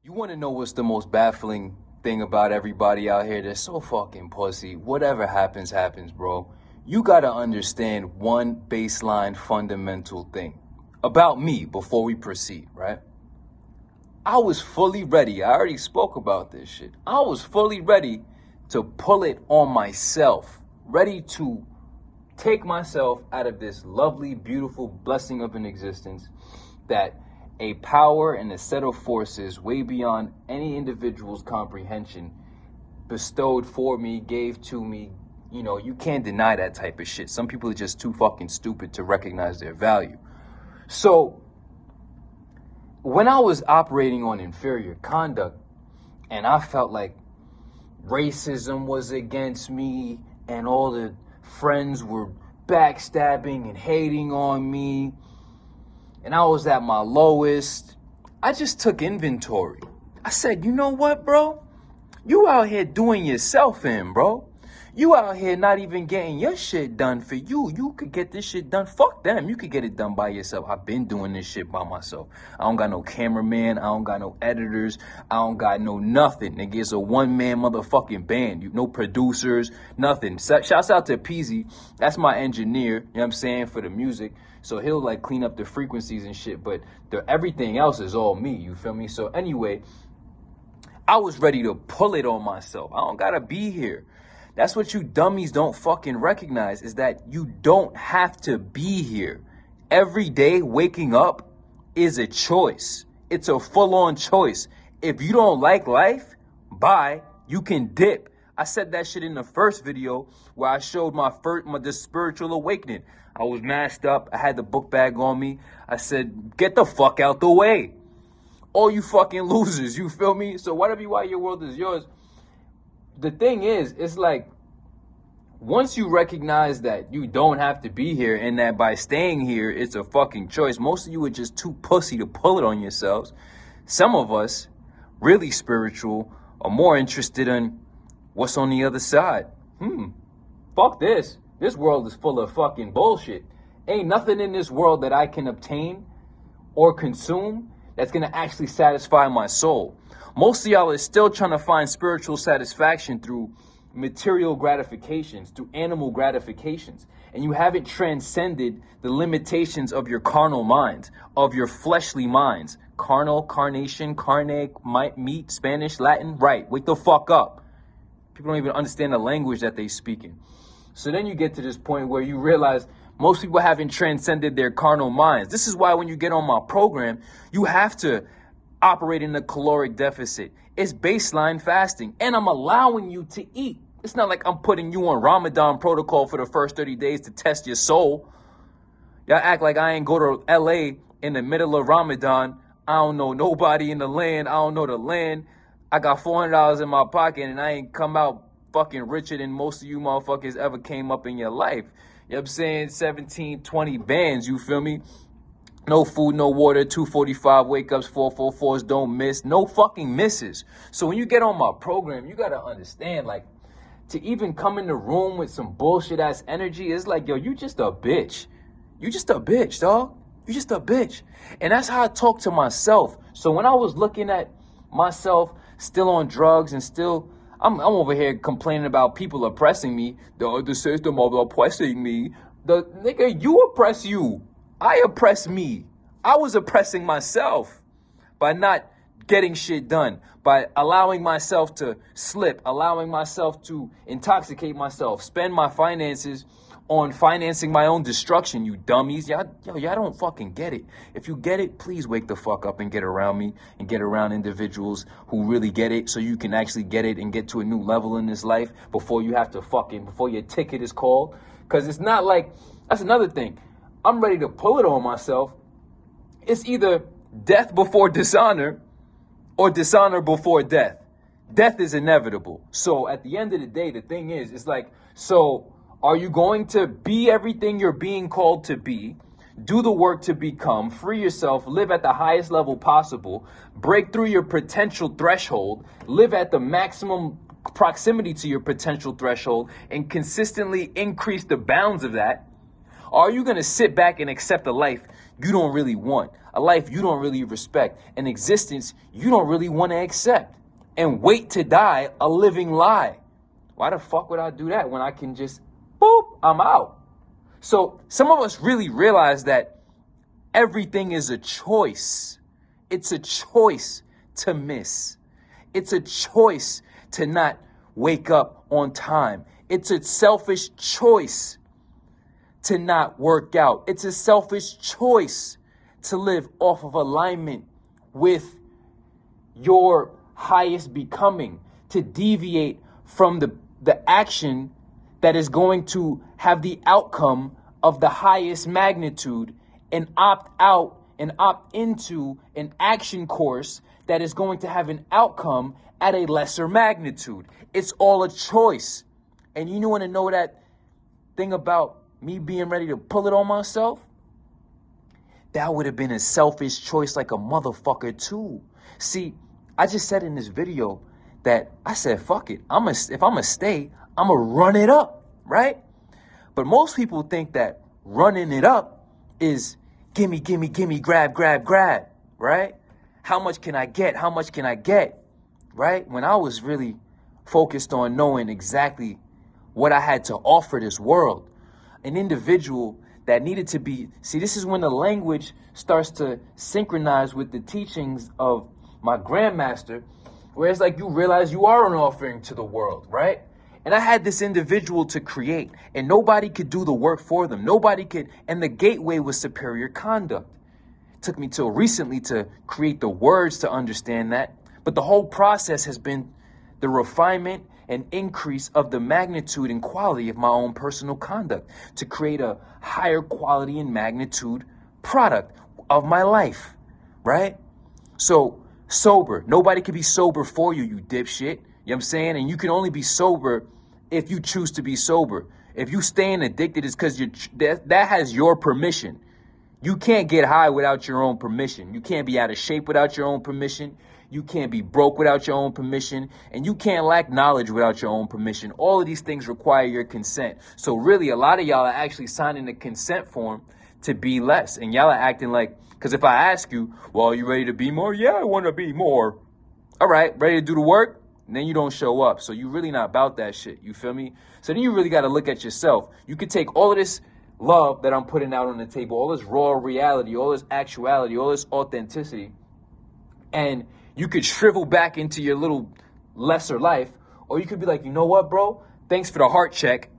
You want to know what's the most baffling thing about everybody out here? They're so fucking pussy. Whatever happens, happens, bro. You got to understand one baseline fundamental thing about me before we proceed, right? I was fully ready. I already spoke about this shit. I was fully ready to pull it on myself, ready to take myself out of this lovely, beautiful blessing of an existence that a power and a set of forces way beyond any individual's comprehension bestowed for me, gave to me. You know, you can't deny that type of shit. Some people are just too fucking stupid to recognize their value. So when I was operating on inferior conduct and I felt like racism was against me and all the friends were backstabbing and hating on me, and I was at my lowest, I just took inventory. I said, you know what, bro? You out here doing yourself in, bro. You out here not even getting your shit done for you. You could get this shit done. Fuck them. You could get it done by yourself. I've been doing this shit by myself. I don't got no cameraman. I don't got no editors. I don't got no nothing. Nigga, it's a one-man motherfucking band. You no producers, nothing. Shouts out to Peasy. That's my engineer, you know what I'm saying, for the music. So he'll like clean up the frequencies and shit. But everything else is all me. You feel me? So anyway, I was ready to pull it on myself. I don't gotta be here. That's what you dummies don't fucking recognize, is that you don't have to be here. Every day waking up is a choice. It's a full-on choice. If you don't like life, bye, you can dip. I said that shit in the first video where I showed the spiritual awakening. I was masked up. I had the book bag on me. I said, get the fuck out the way. All you fucking losers, you feel me? So whatever you are, your world is yours. The thing is, it's like, once you recognize that you don't have to be here and that by staying here, it's a fucking choice. Most of you are just too pussy to pull it on yourselves. Some of us, really spiritual, are more interested in what's on the other side. Fuck this. This world is full of fucking bullshit. Ain't nothing in this world that I can obtain or consume that's going to actually satisfy my soul. Most of y'all are still trying to find spiritual satisfaction through material gratifications, through animal gratifications. And you haven't transcended the limitations of your carnal minds, of your fleshly minds. Carnal, carnation, carne, meat, Spanish, Latin. Right, wake the fuck up. People don't even understand the language that they speaking. So then you get to this point where you realize most people haven't transcended their carnal minds. This is why when you get on my program, you have to operate in a caloric deficit. It's baseline fasting, and I'm allowing you to eat. It's not like I'm putting you on Ramadan protocol for the first 30 days to test your soul. Y'all act like I ain't go to LA in the middle of Ramadan. I don't know nobody in the land. I don't know the land. I got $400 in my pocket, and I ain't come out fucking richer than most of you motherfuckers ever came up in your life. You know what I'm saying? 17, 20 bands, you feel me? No food, no water, 245 wake-ups, 444s, don't miss. No fucking misses. So when you get on my program, you got to understand, like, to even come in the room with some bullshit-ass energy, it's like, yo, you just a bitch. You just a bitch, dog. You just a bitch. And that's how I talk to myself. So when I was looking at myself still on drugs and still, I'm over here complaining about people oppressing me. The system of oppressing me. The nigga, you oppress you. I oppress me. I was oppressing myself by not getting shit done, by allowing myself to slip, allowing myself to intoxicate myself, spend my finances on financing my own destruction, you dummies. Y'all don't fucking get it. If you get it, please wake the fuck up and get around me and get around individuals who really get it so you can actually get it and get to a new level in this life before you have to before your ticket is called. Because it's not like, that's another thing. I'm ready to pull it on myself. It's either death before dishonor or dishonor before death. Death is inevitable. So at the end of the day, the thing is, it's like, so are you going to be everything you're being called to be, do the work to become, free yourself, live at the highest level possible, break through your potential threshold, live at the maximum proximity to your potential threshold, and consistently increase the bounds of that? Or are you going to sit back and accept a life you don't really want, a life you don't really respect, an existence you don't really want to accept, and wait to die a living lie. Why the fuck would I do that when I can just, boop, I'm out? So some of us really realize that everything is a choice. It's a choice to miss. It's a choice to not wake up on time. It's a selfish choice to not work out. It's a selfish choice to live off of alignment with your highest becoming, to deviate from the action that is going to have the outcome of the highest magnitude, and opt out and opt into an action course that is going to have an outcome at a lesser magnitude. It's all a choice. And you want to know that thing about me being ready to pull it on myself? That would have been a selfish choice like a motherfucker too. See, I just said in this video that I said, fuck it. If I'm going to stay, I'm going to run it up, right? But most people think that running it up is gimme, gimme, gimme, grab, grab, grab, right? How much can I get? How much can I get? Right? When I was really focused on knowing exactly what I had to offer this world, an individual that needed to be, see, this is when the language starts to synchronize with the teachings of my grandmaster, where it's like you realize you are an offering to the world, right? And I had this individual to create, and nobody could do the work for them. Nobody could, and the gateway was superior conduct. It took me till recently to create the words to understand that, but the whole process has been the refinement and increase of the magnitude and quality of my own personal conduct to create a higher quality and magnitude product of my life, right? So sober, nobody can be sober for you, you dipshit. You know what I'm saying? And you can only be sober if you choose to be sober. If you staying addicted, it's because that has your permission. You can't get high without your own permission. You can't be out of shape without your own permission. You can't be broke without your own permission. And you can't lack knowledge without your own permission. All of these things require your consent. So really, a lot of y'all are actually signing a consent form to be less. And y'all are acting like, because if I ask you, well, are you ready to be more? Yeah, I want to be more. All right, ready to do the work? And then you don't show up. So you really not about that shit. You feel me? So then you really got to look at yourself. You could take all of this love that I'm putting out on the table, all this raw reality, all this actuality, all this authenticity, and you could shrivel back into your little lesser life, or you could be like, you know what, bro? Thanks for the heart check.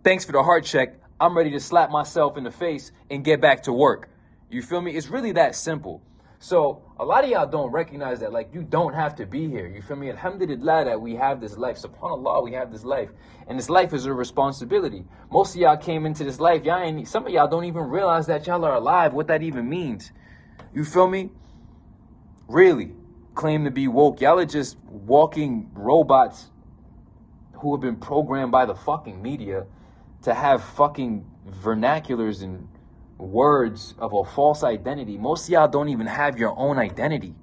Thanks for the heart check. I'm ready to slap myself in the face and get back to work. You feel me? It's really that simple. So a lot of y'all don't recognize that, like, you don't have to be here. You feel me? Alhamdulillah that we have this life. SubhanAllah, we have this life. And this life is a responsibility. Most of y'all came into this life. Some of y'all don't even realize that y'all are alive, what that even means. You feel me? Really claim to be woke. Y'all are just walking robots who have been programmed by the fucking media to have fucking vernaculars and words of a false identity. Most of y'all don't even have your own identity.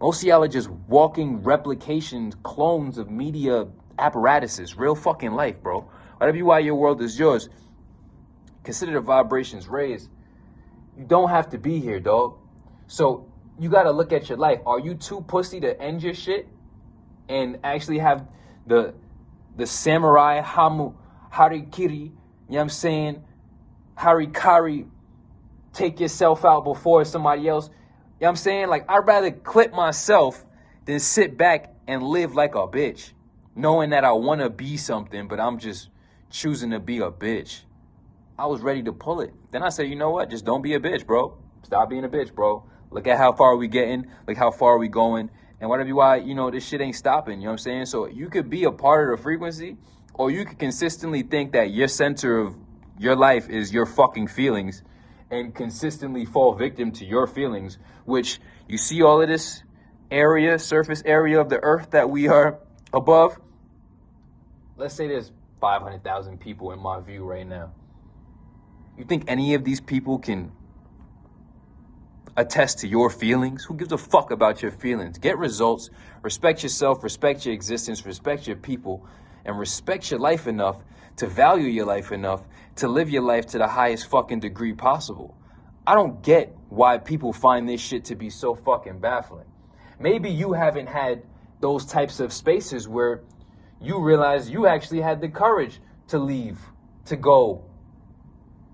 Most of y'all are just walking replications, clones of media apparatuses. Real fucking life, bro. Whatever you are, your world is yours. Consider the vibrations raised. You don't have to be here, dog. So you got to look at your life. Are you too pussy to end your shit and actually have the samurai harikiri, you know what I'm saying, harikari, take yourself out before somebody else? You know what I'm saying? Like, I'd rather clip myself than sit back and live like a bitch, knowing that I want to be something, but I'm just choosing to be a bitch. I was ready to pull it. Then I said, you know what? Just don't be a bitch, bro. Stop being a bitch, bro. Look at how far we getting. Look how far we going. And whatever you are, this shit ain't stopping. You know what I'm saying? So you could be a part of the frequency, or you could consistently think that your center of your life is your fucking feelings and consistently fall victim to your feelings, which you see all of this area, surface area of the earth that we are above. Let's say there's 500,000 people in my view right now. You think any of these people can attest to your feelings? Who gives a fuck about your feelings? Get results, respect yourself, respect your existence, respect your people, and respect your life enough to value your life enough to live your life to the highest fucking degree possible. I don't get why people find this shit to be so fucking baffling. Maybe you haven't had those types of spaces where you realize you actually had the courage to leave, to go.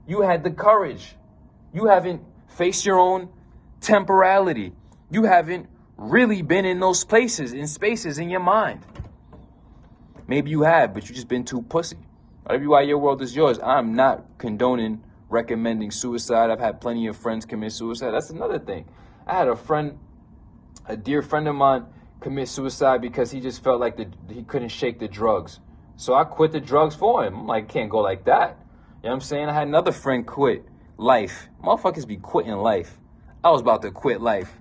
You had the courage. You haven't faced your own temporality. You haven't really been in those places, in spaces in your mind. Maybe you have, but you just been too pussy. Whatever why your world is yours. I'm not condoning recommending suicide. I've had plenty of friends commit suicide. That's another thing. I had a dear friend of mine commit suicide because he just felt like he couldn't shake the drugs. So I quit the drugs for him. I'm like, can't go like that. You know what I'm saying? I had another friend quit life. Motherfuckers be quitting life. I was about to quit life.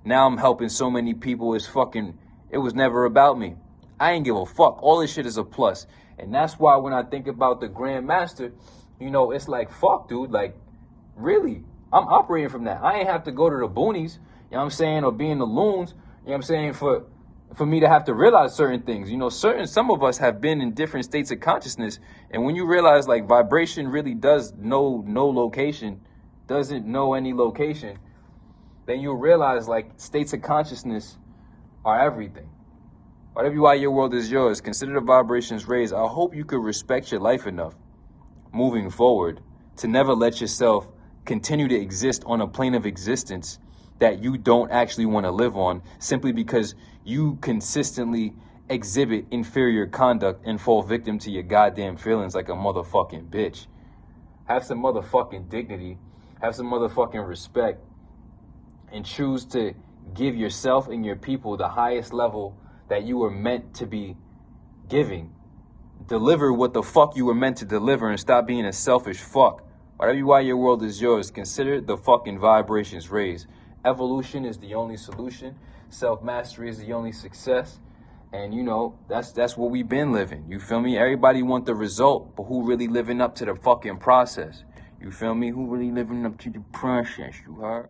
Now I'm helping so many people. It was never about me. I ain't give a fuck. All this shit is a plus. And that's why when I think about the Grandmaster, you know, it's like, fuck, dude. Like, really, I'm operating from that. I ain't have to go to the boonies, you know what I'm saying, or be in the loons, you know what I'm saying, for me to have to realize certain things. You know, some of us have been in different states of consciousness. And when you realize, like, vibration really does know no location, doesn't know any location, then you'll realize, like, states of consciousness are everything. Whatever why your world is yours, consider the vibrations raised. I hope you could respect your life enough moving forward to never let yourself continue to exist on a plane of existence that you don't actually want to live on, simply because you consistently exhibit inferior conduct and fall victim to your goddamn feelings like a motherfucking bitch. Have some motherfucking dignity, have some motherfucking respect, and choose to give yourself and your people the highest level that you were meant to be giving. Deliver what the fuck you were meant to deliver and stop being a selfish fuck. Whatever why your world is yours, consider the fucking vibrations raised. Evolution is the only solution. Self-mastery is the only success. And you know, that's what we've been living. You feel me? Everybody want the result, but who really living up to the fucking process? You feel me? Who really living up to the process, you heard?